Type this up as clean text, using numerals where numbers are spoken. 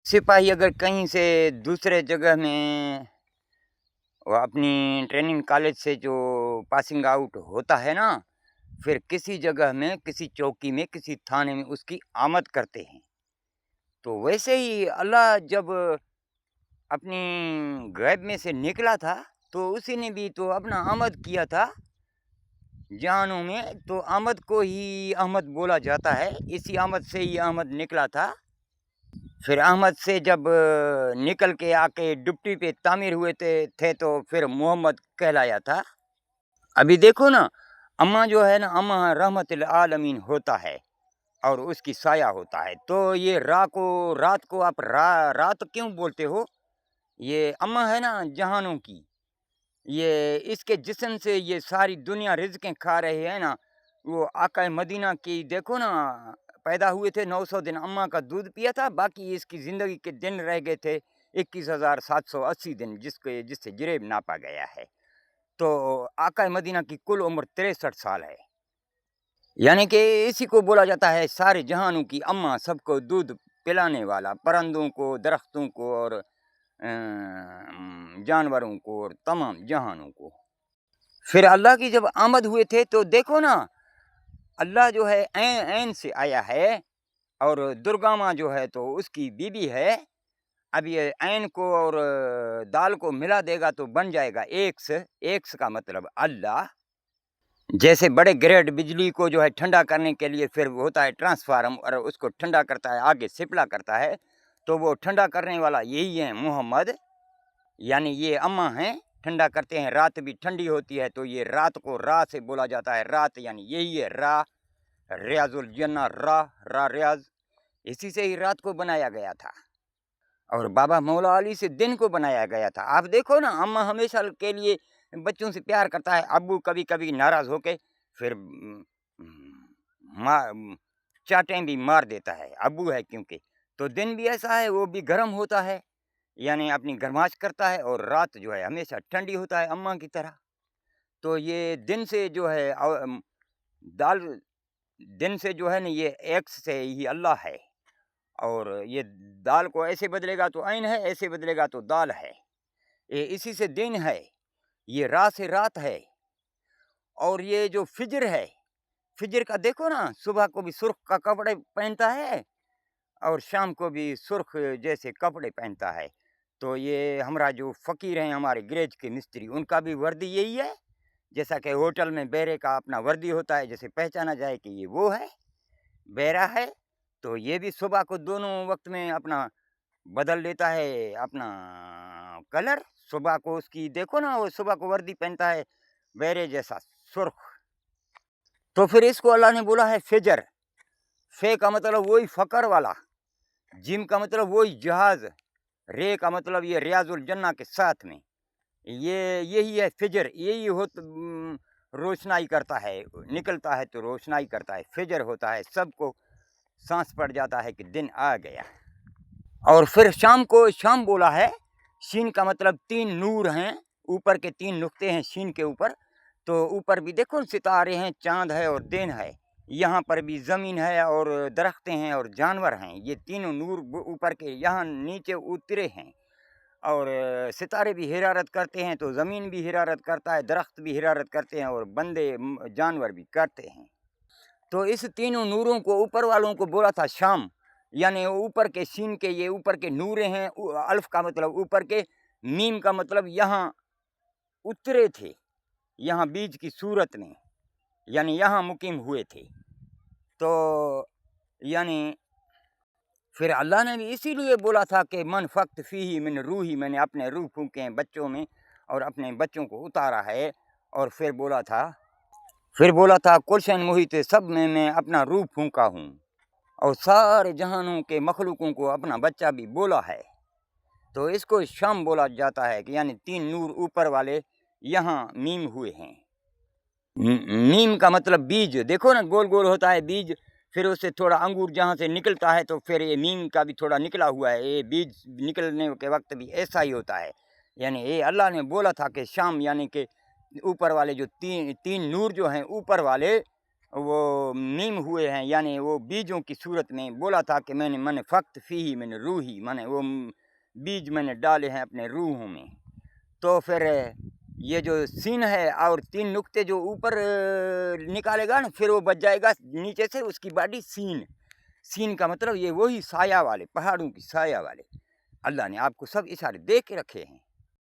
सिपाही अगर कहीं से दूसरे जगह में वो अपनी ट्रेनिंग कॉलेज से जो पासिंग आउट होता है ना, फिर किसी जगह में, किसी चौकी में, किसी थाने में उसकी आमद करते हैं। तो वैसे ही अल्लाह जब अपनी गैब में से निकला था, तो उसी ने भी तो अपना आमद किया था जहानों में, तो आमद को ही अहमद बोला जाता है। इसी आमद से ही अहमद निकला था। फिर अहमद से जब निकल के आके डुप्टी पे तामीर हुए थे तो फिर मोहम्मद कहलाया था। अभी देखो ना, अम्मा जो है ना, अम्मा रहमतुल आलमीन होता है और उसकी साया होता है। तो ये रात को आप रात क्यों बोलते हो? ये अम्मा है ना जहानों की, ये इसके जिस्म से ये सारी दुनिया रिज़्क़ें खा रहे हैं ना। वो आका मदीना की देखो ना, पैदा हुए थे 900 दिन अम्मा का दूध पिया था, बाकी इसकी ज़िंदगी के दिन रह गए थे 21,780 दिन, जिससे जिरेब नापा गया है। तो आका मदीना की कुल उम्र 63 साल है। यानी कि इसी को बोला जाता है सारे जहानों की अम्मा, सबको दूध पिलाने वाला, परिंदों को, दरख्तों को और जानवरों को और तमाम जहानों को। फिर अल्लाह की जब आमद हुए थे तो देखो ना, अल्लाह जो है ऐन से आया है और दुर्गा माँ जो है तो उसकी बीबी है। अब ये ऐन को और दाल को मिला देगा तो बन जाएगा एक्स। एक्स का मतलब अल्लाह। जैसे बड़े ग्रेड बिजली को जो है ठंडा करने के लिए फिर होता है ट्रांसफार्म, और उसको ठंडा करता है, आगे सप्लाई करता है, तो वो ठंडा करने वाला यही है मोहम्मद। यानी ये अम्मा हैं, ठंडा करते हैं। रात भी ठंडी होती है तो ये रात को रा से बोला जाता है, रात यानी यही है रा, रियाजुल जन्ना, रा रियाज। इसी से ही रात को बनाया गया था और बाबा मौला अली से दिन को बनाया गया था। आप देखो ना, अम्मा हमेशा के लिए बच्चों से प्यार करता है, अब्बू कभी कभी नाराज होके फिर चाटें भी मार देता है, अब्बू है क्योंकि। तो दिन भी ऐसा है, वो भी गर्म होता है, यानी अपनी गरमाश करता है, और रात जो है हमेशा ठंडी होता है अम्मा की तरह। तो ये दिन से जो है दाल, दिन से जो है ना, ये एक्स से ही अल्लाह है, और ये दाल को ऐसे बदलेगा तो ऐन है, ऐसे बदलेगा तो दाल है। ये इसी से दिन है, ये रात से रात है। और ये जो फिजर है, फिजर का देखो ना, सुबह को भी सुर्ख का कपड़े पहनता है और शाम को भी सुर्ख जैसे कपड़े पहनता है। तो ये हमारा जो फ़कीर हैं, हमारे गैरेज के मिस्त्री, उनका भी वर्दी यही है। जैसा कि होटल में बेरे का अपना वर्दी होता है, जैसे पहचाना जाए कि ये वो है, बेरा है। तो ये भी सुबह को दोनों वक़्त में अपना बदल लेता है अपना कलर। सुबह को उसकी देखो ना, वो सुबह को वर्दी पहनता है बेरे जैसा सुर्ख। तो फिर इसको अल्लाह ने बोला है फ़िजर। फ़े का मतलब वही फ़कर वाला, जिम का मतलब वही जहाज़, रे का मतलब ये रियाजुल जन्ना के साथ में, यही है फ़िजर। यही रोशनाई करता है, निकलता है तो रोशनाई करता है, फ़िजर होता है। सबको सांस पड़ जाता है कि दिन आ गया। और फिर शाम को शाम बोला है। शीन का मतलब 3 नूर हैं, ऊपर के 3 नुक्ते हैं शीन के ऊपर। तो ऊपर भी देखो सितारे हैं, चाँद है और दिन है। यहाँ पर भी ज़मीन है और दरख्तें हैं और जानवर हैं। ये तीनों नूर ऊपर के यहाँ नीचे उतरे हैं। और सितारे भी हिरारत करते हैं तो ज़मीन भी हिरारत करता है, दरख्त भी हिरारत करते हैं और बंदे जानवर भी करते हैं। तो इस तीनों नूरों को ऊपर वालों को बोला था शाम। यानी ऊपर के शीन के ये ऊपर के नूरे हैं। अल्फ का मतलब ऊपर के, मीम का मतलब यहाँ उतरे थे, यहाँ बीज की सूरत में, यानी यहाँ मुकीम हुए थे। तो यानी फिर अल्लाह ने भी इसीलिए बोला था कि मन फ़क्त फ़ीही मिन रूही, मैंने अपने रूह फूँके हैं बच्चों में और अपने बच्चों को उतारा है। और फिर बोला था कुलशन मुहित, सब में मैं अपना रूह फूँका हूँ, और सारे जहानों के मखलूकों को अपना बच्चा भी बोला है। तो इसको शम बोला जाता है कि यानी 3 नूर ऊपर वाले यहाँ मीम हुए हैं। मीम का मतलब बीज, देखो ना गोल गोल होता है बीज, फिर उससे थोड़ा अंगूर जहाँ से निकलता है तो फिर ये मीम का भी थोड़ा निकला हुआ है। ये बीज निकलने के वक्त भी ऐसा ही होता है। यानी ये अल्लाह ने बोला था कि शाम, यानी कि ऊपर वाले जो तीन नूर जो हैं ऊपर वाले, وہ نیم ہوئے ہیں، یعنی وہ بیجوں کی صورت میں بولا تھا کہ میں نے فقط فی میں نے روحی، میں نے وہ بیج میں نے ڈالے ہیں اپنے روحوں میں. تو پھر یہ جو سین ہے اور 3 نقطے جو اوپر نکالے گا نا، پھر وہ بچ جائے گا نیچے سے اس کی باڈی سین. سین کا مطلب یہ وہی سایہ والے، پہاڑوں کی سایہ والے. اللہ نے آپ کو سب اشارے دے کے رکھے ہیں.